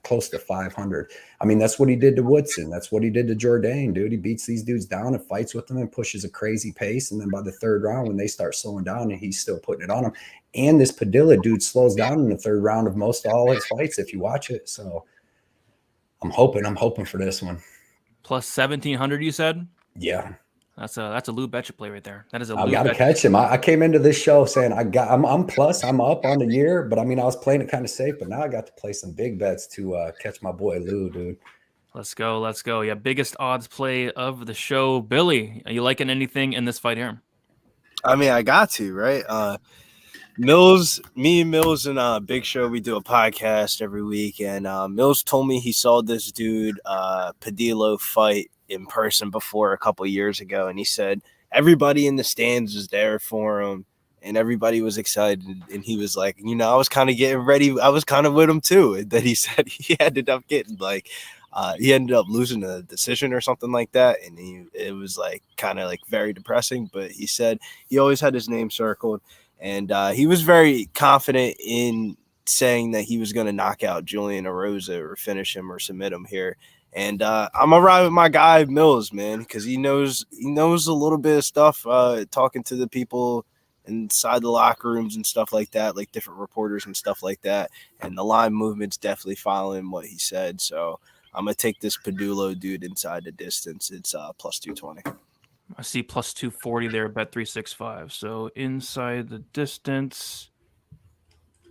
close to 500. I mean, that's what he did to Woodson. That's what he did to Jourdain, dude. He beats these dudes down and fights with them and pushes a crazy pace. And then by the third round, when they start slowing down, and he's still putting it on them. And this Padilla dude slows down in the third round of most all his fights if you watch it. So I'm hoping for this one. Plus 1,700, you said? Yeah. That's a Lou Betcha play right there. That is a I Lou got to Betcha. catch him. I came into this show saying I'm plus, I'm up on the year, but I mean, I was playing it kind of safe, but now I got to play some big bets to catch my boy Lou, dude. Let's go. Yeah, biggest odds play of the show. Billy, are you liking anything in this fight here? I mean, I got to, right? Me and Mills and Big Show, we do a podcast every week, and Mills told me he saw this dude Padillo fight in person before a couple of years ago, and he said everybody in the stands was there for him, and everybody was excited, and he was like, I was kind of getting ready. I was kind of with him too, and then he said he ended up getting he ended up losing a decision or something like that, and it was like kind of like very depressing, but he said he always had his name circled. And he was very confident in saying that he was going to knock out Julian Erosa or finish him or submit him here. And I'm going to ride with my guy Mills, man, because he knows a little bit of stuff, talking to the people inside the locker rooms and stuff like that, like different reporters and stuff like that. And the line movement's definitely following what he said. So I'm going to take this Padullo dude inside the distance. It's plus 220. I see plus 240 there, bet 365. So inside the distance,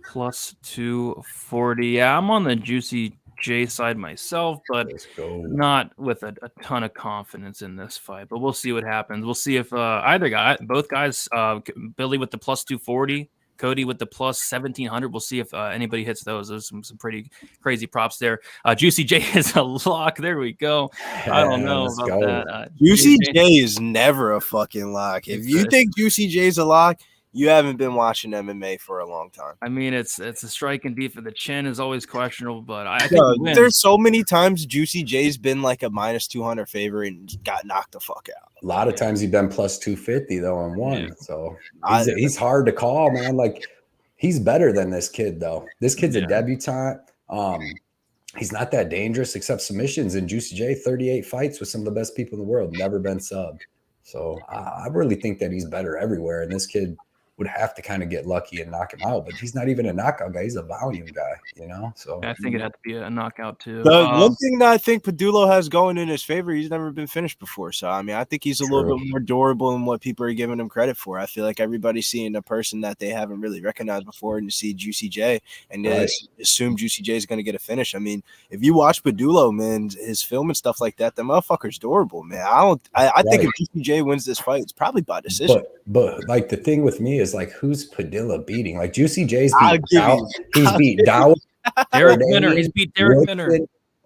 plus 240. Yeah, I'm on the Juicy J side myself, but not with a ton of confidence in this fight. But we'll see what happens. We'll see if both guys, Billy with the plus 240, Cody with the plus 1,700. We'll see if anybody hits those. There's some pretty crazy props there. Juicy J is a lock. There we go. I don't know about that. Juicy J is never a fucking lock. If you think Juicy J is a lock, you haven't been watching MMA for a long time. I mean, it's a strike and deep for the chin is always questionable, but I think there's so many times Juicy J's been like a minus 200 favorite and got knocked the fuck out. A lot of times he's been plus 250 though and won. Yeah. So he's hard to call, man. Like he's better than this kid though. This kid's a debutante. He's not that dangerous except submissions. And Juicy J, 38 fights with some of the best people in the world, never been subbed. So I really think that he's better everywhere. And this kid would have to kind of get lucky and knock him out, but he's not even a knockout guy. He's a volume guy, So I think it had to be a knockout too. The one thing that I think Padullo has going in his favor, he's never been finished before. So, I mean, I think he's a little bit more durable than what people are giving him credit for. I feel like everybody's seeing a person that they haven't really recognized before, and you see Juicy J and they assume Juicy J is going to get a finish. I mean, if you watch Padullo, man, his film and stuff like that, the motherfucker's durable, man. I think if Juicy J wins this fight, it's probably by decision. But like the thing with me is like, who's Padilla beating? Like Juicy J's beat Dow. Derek Minner. He's beat Derek Minner.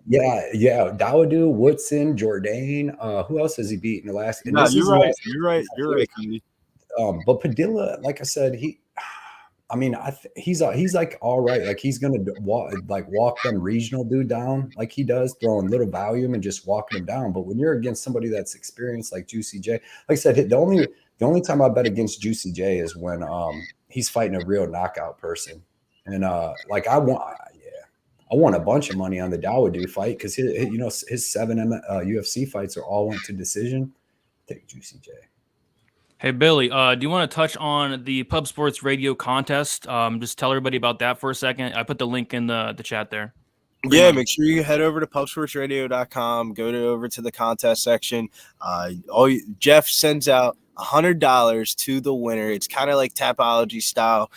Yeah. Dawoodu, Woodson, Jourdain. Who else has he beat in the last? No, you're right. But Padilla, like I said, he's like all right. Like he's gonna walk them regional dude down like he does, throwing little volume and just walking them down. But when you're against somebody that's experienced like Juicy J, like I said, the only time I bet against Juicy J is when he's fighting a real knockout person. And I won a bunch of money on the Dawoodu fight because his 7 UFC fights are all went to decision. Take Juicy J. Hey Billy, do you want to touch on the Pub Sports Radio contest? Just tell everybody about that for a second. I put the link in the chat there. Yeah, make sure you head over to pubsportsradio.com, over to the contest section. Jeff sends out $100 to the winner. It's kind of like Tapology style.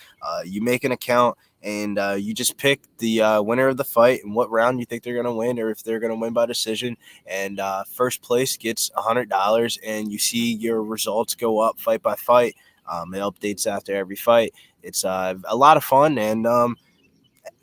You make an account and you just pick the winner of the fight and what round you think they're going to win, or if they're going to win by decision. And first place gets $100, and you see your results go up fight by fight. It updates after every fight. It's a lot of fun, and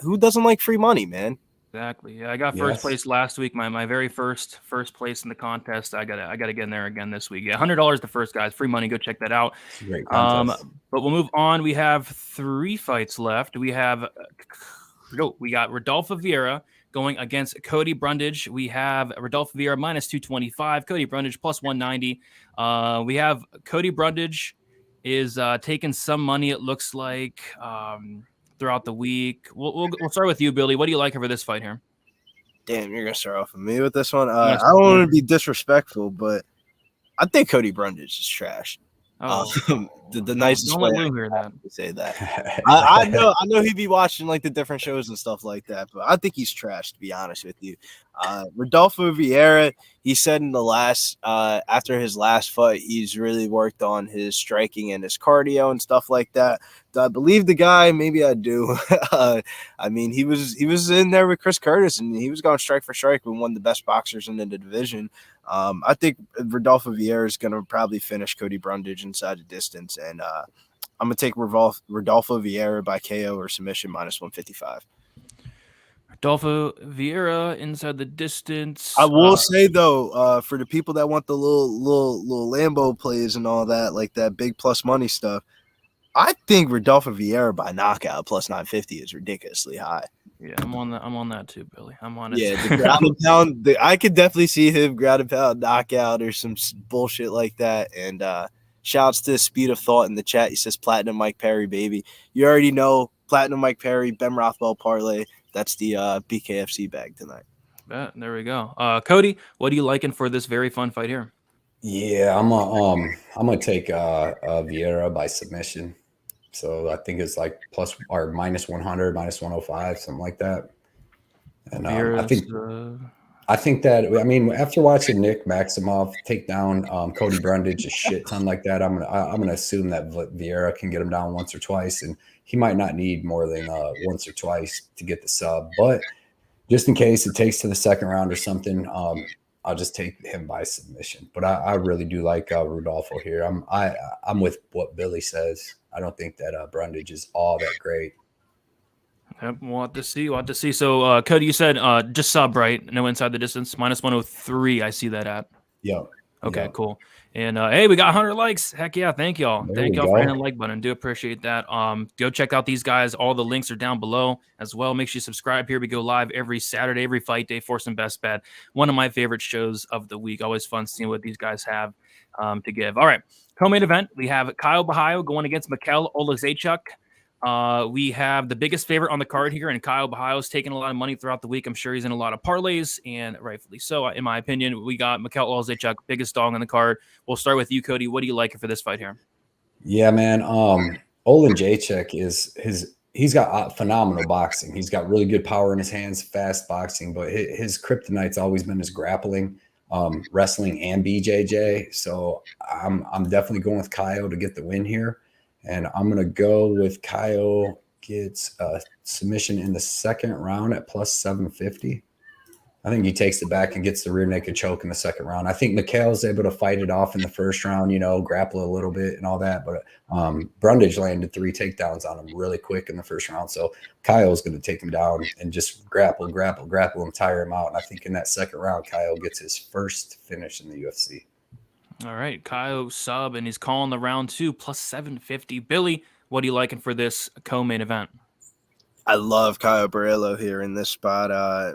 who doesn't like free money, man? Exactly. Yeah, I got first place last week. My very first place in the contest. I gotta get in there again this week. Yeah, $100 the first, guys. Free money. Go check that out. Great contest. But we'll move on. We have 3 fights left. We got Rodolfo Vieira going against Cody Brundage. We have Rodolfo Vieira minus 225. Cody Brundage plus 190. We have Cody Brundage is taking some money. It looks like. Throughout the week. We'll start with you, Billy. What do you like over this fight here? Damn, you're gonna start off with me with this one. I don't want to be disrespectful, but I think Cody Brundage is trash. The nicest way to say that. I know he'd be watching like the different shows and stuff like that, but I think he's trash, to be honest with you. Rodolfo Vieira, he said in the last after his last fight, he's really worked on his striking and his cardio and stuff like that. Do I believe the guy? Maybe I do. I mean, he was in there with Chris Curtis, and he was going strike for strike with one of the best boxers in the division. I think Rodolfo Vieira is going to probably finish Cody Brundage inside the distance, and I'm going to take Rodolfo Vieira by KO or submission minus 155. Rodolfo Vieira inside the distance. I will say though, for the people that want the little Lambo plays and all that, like that big plus money stuff, I think Rodolfo Vieira by knockout plus 950 is ridiculously high. Yeah, I'm on that too, Billy. I'm on it. Yeah, the ground and pound. I could definitely see him ground and pound knockout or some bullshit like that. And shouts to Speed of Thought in the chat. He says Platinum Mike Perry, baby. You already know Platinum Mike Perry, Ben Rothwell parlay. That's the BKFC bag tonight. There we go. Cody, what are you liking for this very fun fight here? Yeah, I'm gonna take Vieira by submission. So I think it's like plus or minus 100, minus 105, something like that. And I think that, I mean, after watching Nick Maximov take down Cody Brundage a shit ton like that, I'm gonna assume that Vieira can get him down once or twice, and he might not need more than once or twice to get the sub. But just in case it takes to the second round or something, I'll just take him by submission. But I really do like Rodolfo here. I'm with what Billy says. I don't think that Brundage is all that great. Yep, we'll have to see. So, Cody, you said just sub, right? No inside the distance, minus 103. I see that at. Yep. Okay, yep. Cool. And hey, we got 100 likes. Heck yeah, thank y'all. Thank y'all for hitting the like button. Do appreciate that. Go check out these guys. All the links are down below as well. Make sure you subscribe here. We go live every Saturday, every fight day for some best bet. One of my favorite shows of the week. Always fun seeing what these guys have to give. All right, co-main event. We have Kyle Bahayo going against Mikhail Olazechuk. We have the biggest favorite on the card here, and Kyle Bahayo's taking a lot of money throughout the week. I'm sure he's in a lot of parlays, and rightfully so, in my opinion. We got Mikhail Olazechuk, biggest dog on the card. We'll start with you, Cody. What do you like for this fight here? Yeah, man. Olazechuk he's got phenomenal boxing. He's got really good power in his hands, fast boxing, but his kryptonite's always been his grappling, wrestling, and BJJ. So I'm definitely going with Kyle to get the win here. And I'm going to go with Kyle gets a submission in the second round at plus 750. I think he takes it back and gets the rear naked choke in the second round. I think Mikhail's able to fight it off in the first round, grapple a little bit and all that. But Brundage landed 3 takedowns on him really quick in the first round. So Kyle's going to take him down and just grapple and tire him out. And I think in that second round, Kyle gets his first finish in the UFC. All right, Kyle sub, and he's calling the round 2 plus 750. Billy, what are you liking for this co-main event? I love Kyle Barello here in this spot.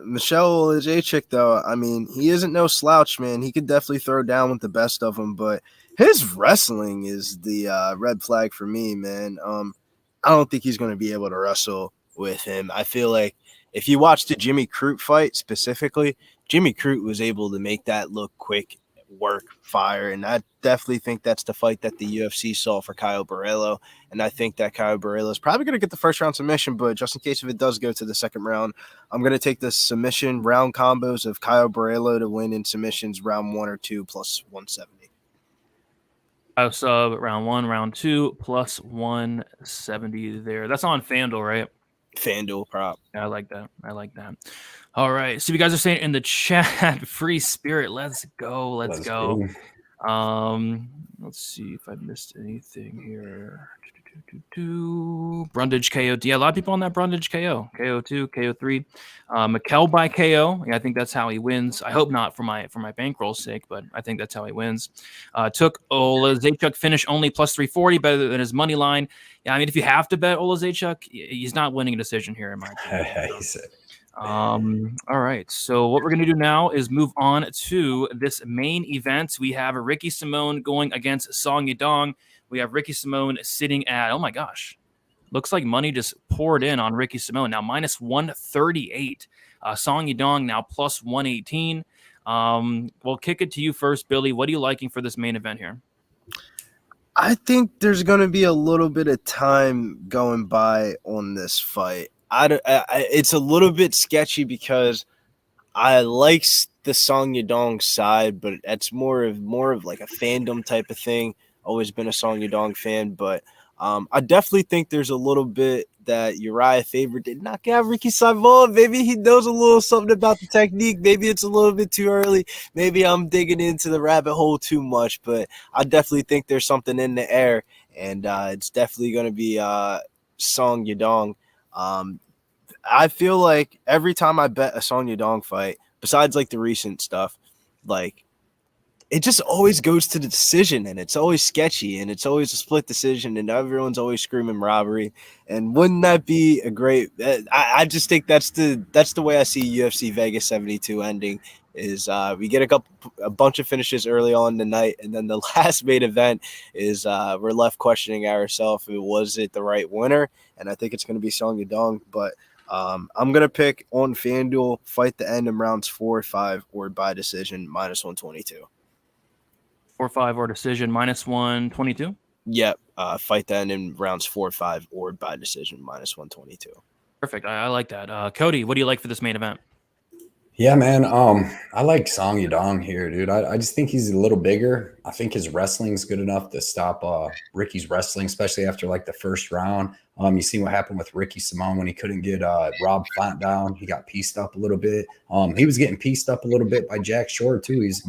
Michelle Olajaychik, though, I mean, he isn't no slouch, man. He could definitely throw down with the best of them, but his wrestling is the red flag for me, man. I don't think he's going to be able to wrestle with him. I feel like if you watch the Jimmy Crute fight specifically, Jimmy Crute was able to make that look quick work fire. And I definitely think that's the fight that the UFC saw for Caio Borrello. And I think that Caio Borrello is probably going to get the first round submission, but just in case if it does go to the second round, I'm going to take the submission round combos of Caio Borrello to win in submissions round 1 or 2 plus 170. Sub round 1, round 2 plus 170 there. That's on FanDuel, right? FanDuel prop. Yeah, I like that. All right. So you guys are saying in the chat, free spirit. Let's go. Let's go. Let's see if I missed anything here. Brundage KO. Yeah, a lot of people on that Brundage KO. KO2, KO3. Mikel by KO. Yeah, I think that's how he wins. I hope not for my bankroll's sake, but I think that's how he wins. Took Olazechuk finish only plus 340, better than his money line. Yeah, I mean, if you have to bet Olazechuk, he's not winning a decision here in my opinion. All right. So what we're going to do now is move on to this main event. We have Ricky Simón going against Song Yadong. We have Ricky Simón sitting at, oh my gosh, looks like money just poured in on Ricky Simón. Now minus 138. Song Yadong now plus 118. We'll kick it to you first, Billy. What are you liking for this main event here? I think there's going to be a little bit of time going by on this fight. It's a little bit sketchy because I like the Song Yadong side, but it's more of like a fandom type of thing. Always been a Song Yadong fan, but I definitely think there's a little bit that Uriah Faber did knock out Ricky Simón. Maybe he knows a little something about the technique. Maybe it's a little bit too early. Maybe I'm digging into the rabbit hole too much, but I definitely think there's something in the air, and it's definitely going to be Song Yadong. I feel like every time I bet a Song Yadong fight, besides like the recent stuff, like it just always goes to the decision, and it's always sketchy, and it's always a split decision, and everyone's always screaming robbery. And wouldn't that be a great? I just think that's the way I see UFC Vegas 72 ending. Is we get a bunch of finishes early on in the night, and then the last main event is we're left questioning ourselves. Was it the right winner? And I think it's going to be Song Yadong, but I'm going to pick on FanDuel, fight the end in rounds 4 or 5 or by decision minus 122. 4 or 5 or decision minus 122. Yep. Fight the end in rounds 4 or 5 or by decision minus 122. Perfect. I like that. Cody, what do you like for this main event? Yeah, man. I like Song Yadong here, dude. I just think he's a little bigger. I think his wrestling's good enough to stop Ricky's wrestling, especially after like the first round. You see what happened with Ricky Simón when he couldn't get Rob Font down. He got pieced up a little bit. He was getting pieced up a little bit by Jack Shore too. He's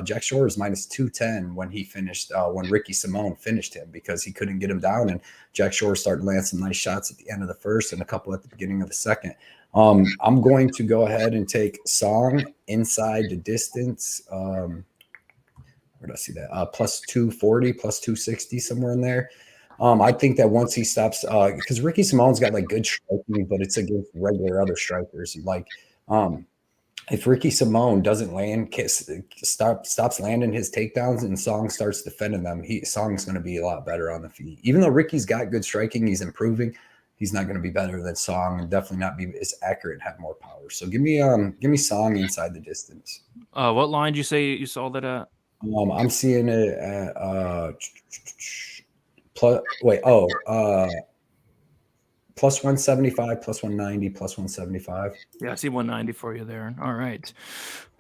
Jack Shore is minus 210 when he finished when Ricky Simón finished him because he couldn't get him down, and Jack Shore started landing some nice shots at the end of the first and a couple at the beginning of the second. I'm going to go ahead and take Song inside the distance. Where did I see that? Plus 240, plus 260, somewhere in there. I think that once he stops, because Ricky Simón's got like good striking, but it's against regular other strikers. Like, if Ricky Simón doesn't land, stops landing his takedowns, and Song starts defending them, Song's going to be a lot better on the feet. Even though Ricky's got good striking, he's improving. He's not going to be better than Song, and definitely not be as accurate and have more power. So give me Song inside the distance. What line did you say you saw that at? I'm seeing it at plus 175, plus 190, plus 175. Yeah, I see 190 for you there. All right.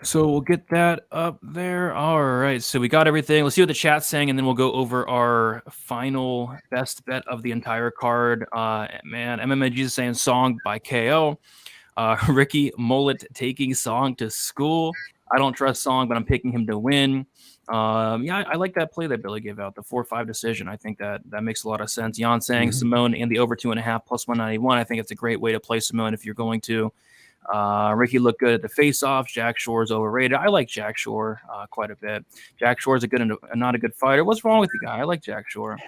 So we'll get that up there. All right. So we got everything. Let's see what the chat's saying, and then we'll go over our final best bet of the entire card. Man, MMA Jesus saying Song by KO. Ricky Mullet taking Song to school. I don't trust Song, but I'm picking him to win. Yeah, I like that play that Billy gave out, the 4-5 decision. I think that makes a lot of sense. Jan saying Simón in the over 2.5 plus 191. I think it's a great way to play Simón if you're going to. Ricky looked good at the face-offs. Jack Shore is overrated. I like Jack Shore quite a bit. Jack Shore is not a good fighter. What's wrong with the guy? I like Jack Shore.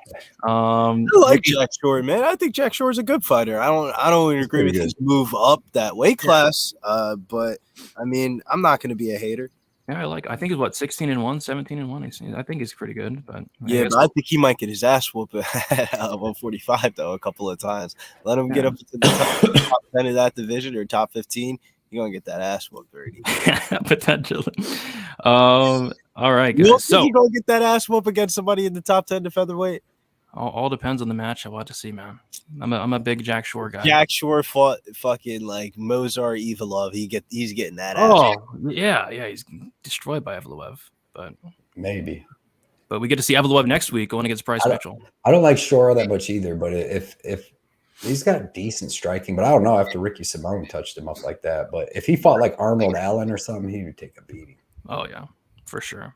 I like Jack Shore, man. I think Jack Shore is a good fighter. I don't agree with his move up that weight class. But I mean, I'm not going to be a hater. Yeah, I think he's 16-1, 17-1. I think he's pretty good, but I think he might get his ass whooped at 145 though a couple of times. Let him get up to the top 10 of that division or top 15. You're gonna get that ass whooped, Brady. Potentially. All All right, You don't guys. think So he gonna get that ass whoop against somebody in the top 10 to featherweight? all depends on the match. I want to see, man. I'm a big Jack Shore guy. Jack Shore fought fucking like Mozart Evilov. He's getting that ass. Oh, yeah. He's destroyed by Evloev, but Maybe. we get to see Evloev next week going against Bryce Mitchell. I don't like Shore that much either, but if he's got decent striking, but I don't know after Ricky Simone touched him up like that. But if he fought like Arnold Allen or something, he would take a beating. Oh yeah, for sure.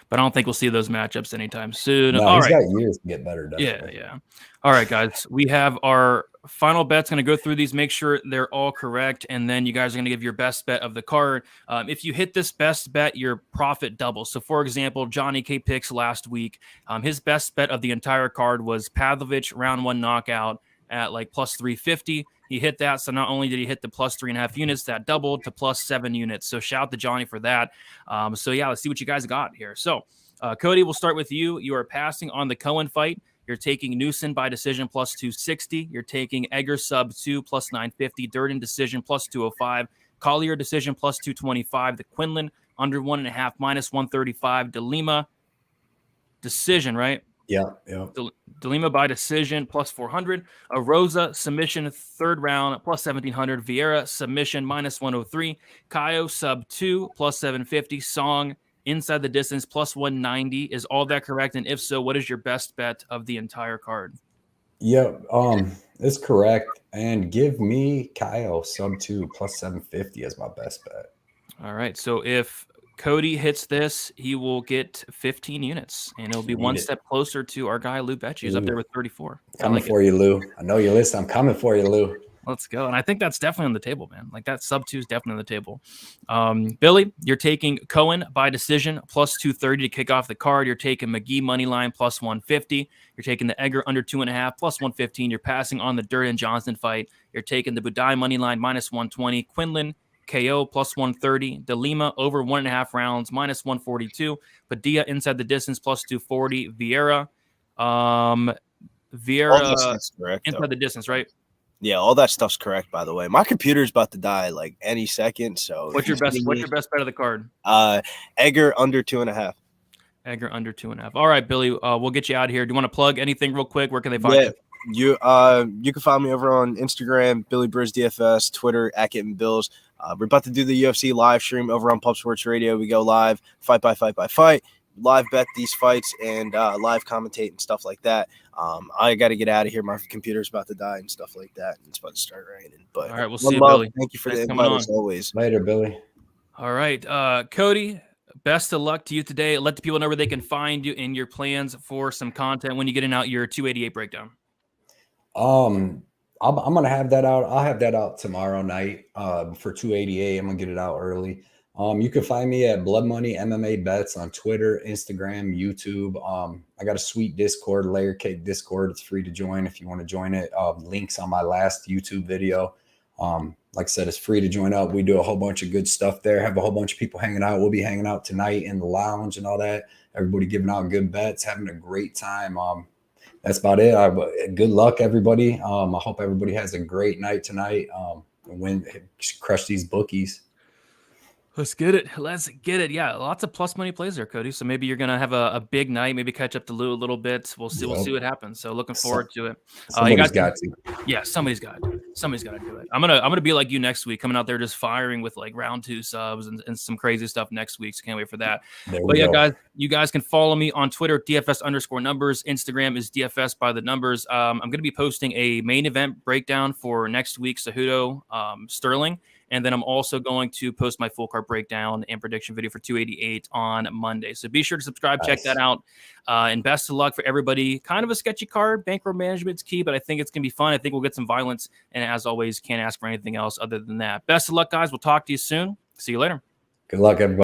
But I don't think we'll see those matchups anytime soon. No, All he's right. got years to get better. Definitely. Yeah. All right, guys. We have our final bets. Going to go through these, make sure they're all correct, and then you guys are going to give your best bet of the card. If you hit this best bet, your profit doubles. So, for example, Johnny K picks last week. His best bet of the entire card was Pavlovich round 1 knockout at like plus 350. He hit that. So not only did he hit the plus 3.5 units, that doubled to plus 7 units. So shout out to Johnny for that. So yeah, let's see what you guys got here. So Cody, we'll start with you. You are passing on the Cohen fight. You're taking Newson by decision plus 260. You're taking Egger sub 2 plus 950. Durden decision plus 205. Collier decision plus 225. The Quinlan under 1.5 minus 135. DeLima decision, right? Yeah. DeLima by decision plus 400. A Rosa submission 3rd round plus 1700. Vieira submission minus 103. Kaio sub 2 plus 750. Song inside the distance plus 190. Is all that correct? And if so, what is your best bet of the entire card? Yeah, it's correct. And give me Kyle sub 2 plus 750 as my best bet. All right. So if Cody hits this, he will get 15 units, and it'll be one step closer to our guy Lou Betya. He's up there with 34. Coming for you, Lou. I know you listen. I'm coming for you, Lou. Let's go. And I think that's definitely on the table, man. Like that sub 2 is definitely on the table. Billy, you're taking Cohen by decision plus 230 to kick off the card. You're taking McGee money line plus 150. You're taking the Egger under 2.5 plus 115. You're passing on the Durden Johnson fight. You're taking the Budai money line minus 120. Quinlan KO plus 130. DeLima over 1.5 rounds minus 142. Padilla inside the distance plus 240. Vieira. Correct, inside the distance, right? Yeah, all that stuff's correct. By the way, my computer's about to die like any second. So what's your best bet of the card? Egger under 2.5. Egger under 2.5. All right, Billy. We'll get you out of here. Do you want to plug anything real quick? Where can they find you? You can find me over on Instagram, Billy Briz DFS, Twitter @GettingBills. We're about to do the UFC live stream over on Pub Sports Radio. We go live, fight by fight, live bet these fights and live commentate and stuff like that. I got to get out of here. My computer's about to die and stuff like that. It's about to start raining. But all right, we'll see you, Billy. Thank you for the invite as always. Later, Billy. All right, Cody. Best of luck to you today. Let the people know where they can find you and your plans for some content when you get out your 288 breakdown. I'm gonna have that out. I'll have that out tomorrow night for 288. I'm gonna get it out early. You can find me at Blood Money MMA Bets on Twitter, Instagram, YouTube. I got a sweet Discord, Layer Cake Discord. It's free to join if you want to join it. Links on my last YouTube video. Like I said, it's free to join up. We do a whole bunch of good stuff there. Have a whole bunch of people hanging out. We'll be hanging out tonight in the lounge and all that. Everybody giving out good bets, having a great time. That's about it. Good luck, everybody. I hope everybody has a great night tonight. Crush these bookies. Let's get it. Yeah, lots of plus money plays there, Cody. So maybe you're gonna have a big night. Maybe catch up to Lou a little bit. We'll see. We'll see what happens. So looking forward to it. Somebody's got to. Yeah, somebody's got to do it. I'm gonna be like you next week, coming out there just firing with like round 2 subs and some crazy stuff next week. So can't wait for that. But yeah, guys, you guys can follow me on Twitter, DFS_numbers. Instagram is DFS by the numbers. I'm gonna be posting a main event breakdown for next week, Cejudo, Sterling. And then I'm also going to post my full card breakdown and prediction video for 288 on Monday. So be sure to subscribe, check that out. And best of luck for everybody. Kind of a sketchy card. Bankroll management's key, but I think it's going to be fun. I think we'll get some violence. And as always, can't ask for anything else other than that. Best of luck, guys. We'll talk to you soon. See you later. Good luck, everybody.